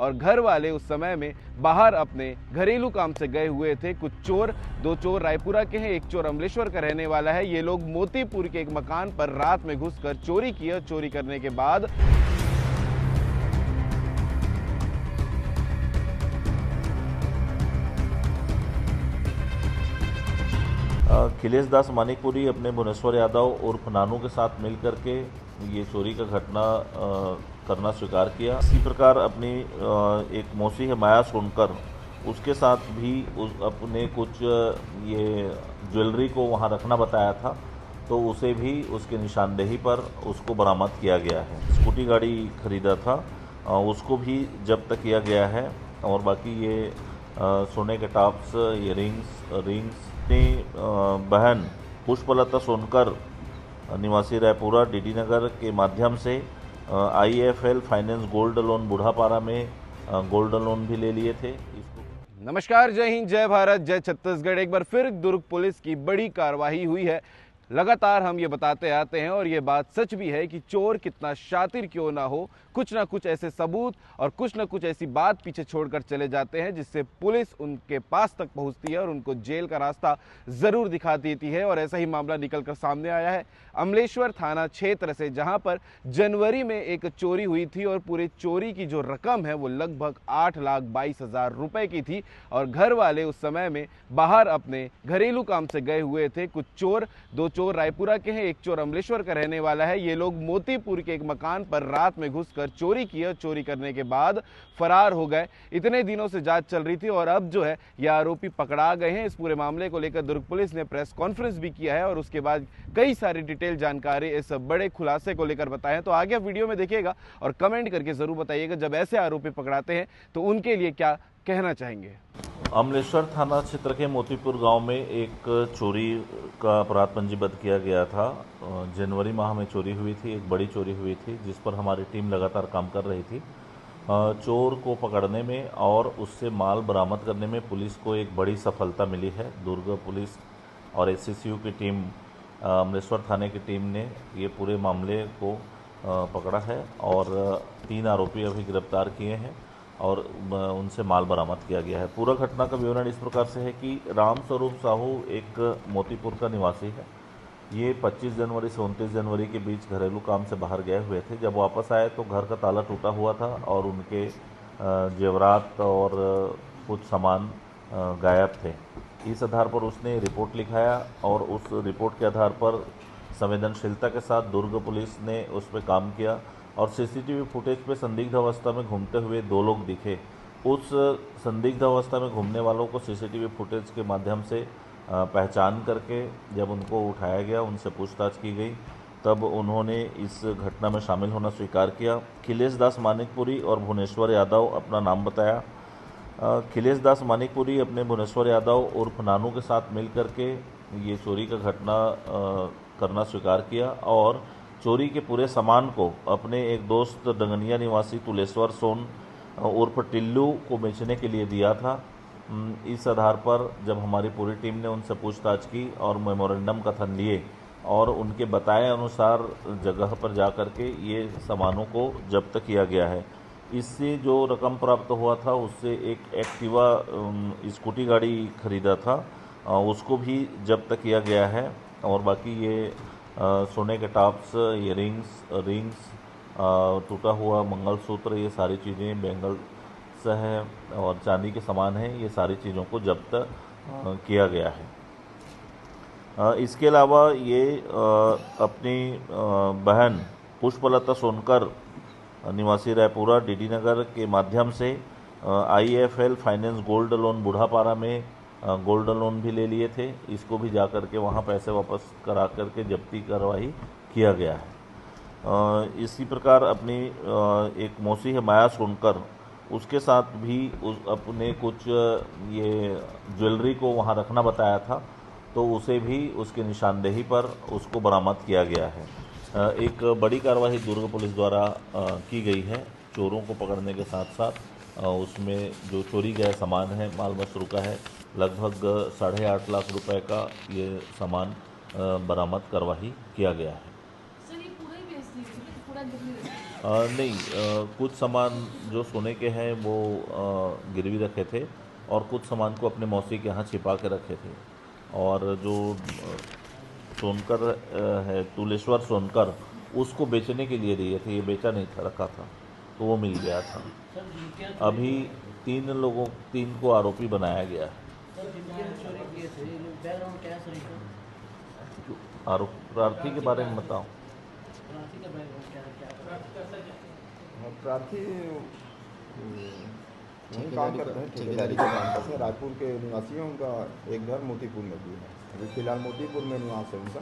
और घर वाले उस समय में बाहर अपने घरेलू काम से गए हुए थे। कुछ चोर, दो चोर रायपुरा के हैं, एक चोर अमलेश्वर का रहने वाला है। ये लोग मोतीपुर के एक मकान पर रात में घुसकर चोरी की और चोरी करने के बाद अखिलेश दास मानिकपुरी अपने भुवनेश्वर यादव उर्फ नानू के साथ मिलकर के ये चोरी का घटना करना स्वीकार किया। इसी प्रकार अपनी एक मौसी है माया सोनकर, उसके साथ भी अपने कुछ ये ज्वेलरी को वहाँ रखना बताया था, तो उसे भी उसके निशानदेही पर उसको बरामद किया गया है। स्कूटी गाड़ी खरीदा था, उसको भी जब्त किया गया है। और बाकी ये सोने के टॉप्स, ये रिंग्स बहन पुष्पलता सोनकर निवासी रायपुरा डीडी नगर के माध्यम से IIFL finance gold loan Budhapara में गोल्ड लोन भी ले लिए थे। नमस्कार, जय हिंद, जय भारत, जय छत्तीसगढ़। एक बार फिर दुर्ग पुलिस की बड़ी कार्रवाई हुई है। लगातार हम ये बताते आते हैं और ये बात सच भी है कि चोर कितना शातिर क्यों ना हो, कुछ ना कुछ ऐसे सबूत और कुछ ना कुछ ऐसी बात पीछे छोड़कर चले जाते हैं जिससे पुलिस उनके पास तक पहुंचती है और उनको जेल का रास्ता जरूर दिखा देती है। और ऐसा ही मामला निकलकर सामने आया है अमलेश्वर थाना क्षेत्र से, जहां पर जनवरी में एक चोरी हुई थी और पूरे चोरी की जो रकम है वो लगभग 8,22,000 रुपए की थी। और घर वाले उस समय में बाहर अपने घरेलू काम से गए हुए थे। कुछ चोर, दो चोर रायपुरा के हैं, एक चोर अमलेश्वर का रहने वाला है। ये लोग मोतीपुर के एक मकान पर रात में घुसकर चोरी की और चोरी करने के बाद फरार हो गए। इतने दिनों से जांच चल रही थी और अब जो है ये आरोपी पकड़ा गए हैं। इस पूरे मामले को लेकर दुर्ग पुलिस ने प्रेस कॉन्फ्रेंस भी किया है और उसके बाद कई सारी डिटेल जानकारी इस बड़े खुलासे को लेकर बताए हैं। तो आगे वीडियो में देखिएगा और कमेंट करके जरूर बताइएगा जब ऐसे आरोपी पकड़ाते हैं तो उनके लिए क्या कहना चाहेंगे। अमलेश्वर थाना क्षेत्र के मोतीपुर गांव में एक चोरी का अपराध पंजीबद्ध किया गया था। जनवरी माह में चोरी हुई थी, एक बड़ी चोरी हुई थी जिस पर हमारी टीम लगातार काम कर रही थी। चोर को पकड़ने में और उससे माल बरामद करने में पुलिस को एक बड़ी सफलता मिली है। दुर्ग पुलिस और SSU की टीम, अमलेश्वर थाने की टीम ने ये पूरे मामले को पकड़ा है और 3 आरोपी अभी गिरफ्तार किए हैं और उनसे माल बरामद किया गया है। पूरा घटना का विवरण इस प्रकार से है कि रामस्वरूप साहू एक मोतीपुर का निवासी है। ये 25 जनवरी से 29 जनवरी के बीच घरेलू काम से बाहर गए हुए थे। जब वापस आए तो घर का ताला टूटा हुआ था और उनके जेवरात और कुछ सामान गायब थे। इस आधार पर उसने रिपोर्ट लिखाया और उस रिपोर्ट के आधार पर संवेदनशीलता के साथ दुर्ग पुलिस ने उस पर काम किया और CCTV फुटेज पे संदिग्ध अवस्था में घूमते हुए 2 लोग दिखे। उस संदिग्ध अवस्था में घूमने वालों को CCTV फुटेज के माध्यम से पहचान करके जब उनको उठाया गया, उनसे पूछताछ की गई, तब उन्होंने इस घटना में शामिल होना स्वीकार किया। अखिलेश दास मानिकपुरी और भुवनेश्वर यादव अपना नाम बताया। अखिलेश दास मानिकपुरी अपने भुवनेश्वर यादव उर्फ नानू के साथ मिल करके ये चोरी का घटना करना स्वीकार किया और चोरी के पूरे सामान को अपने एक दोस्त डंगनिया निवासी तुलेश्वर सोन उर्फ टिल्लू को बेचने के लिए दिया था। इस आधार पर जब हमारी पूरी टीम ने उनसे पूछताछ की और मेमोरेंडम कथन लिए और उनके बताए अनुसार जगह पर जा कर के ये सामानों को जब्त किया गया है। इससे जो रकम प्राप्त हुआ था उससे एक एक्टिवा स्कूटी गाड़ी खरीदा था, उसको भी जब्त किया गया है। और बाकी ये सोने के टॉप्स, ये रिंग्स टूटा हुआ मंगलसूत्र, ये सारी चीज़ें, बैंगल्स हैं और चांदी के सामान हैं, ये सारी चीज़ों को जब्त किया गया है। इसके अलावा ये अपनी बहन पुष्पलता सोनकर निवासी रायपुरा डीडी नगर के माध्यम से IIFL finance gold loan Budhapara में गोल्ड लोन भी ले लिए थे। इसको भी जा कर के वहाँ पैसे वापस करा कर के जब्ती कार्रवाई किया गया है। इसी प्रकार अपनी एक मौसी है माया सोनकर, उसके साथ भी अपने कुछ ये ज्वेलरी को वहाँ रखना बताया था, तो उसे भी उसके निशानदेही पर उसको बरामद किया गया है। एक बड़ी कार्रवाई दुर्ग पुलिस द्वारा की गई है। चोरों को पकड़ने के साथ साथ उसमें जो चोरी गया सामान है, माल मशरू का है, लगभग 8.5 लाख रुपए का ये सामान बरामद कार्रवाई किया गया है। सर, ये पूरा ही बेच दीजिए, पूरा नहीं, कुछ सामान जो सोने के हैं वो गिरवी रखे थे और कुछ सामान को अपने मौसी के यहाँ छिपा के रखे थे। और जो सोनकर है, तुलेश्वर सोनकर, उसको बेचने के लिए दिए थे, ये बेचा नहीं था, रखा था, तो वो मिल गया था। अभी तीन को आरोपी बनाया गया है। आरोप प्रार्थी के बारे में बताओ। प्रार्थी वहीं काम करते हैं, ठेकेदारी का काम करते हैं। रायपुर के निवासी हैं। उनका एक घर मोतीपुर में भी है। अभी फिलहाल मोतीपुर में निवास है उनका।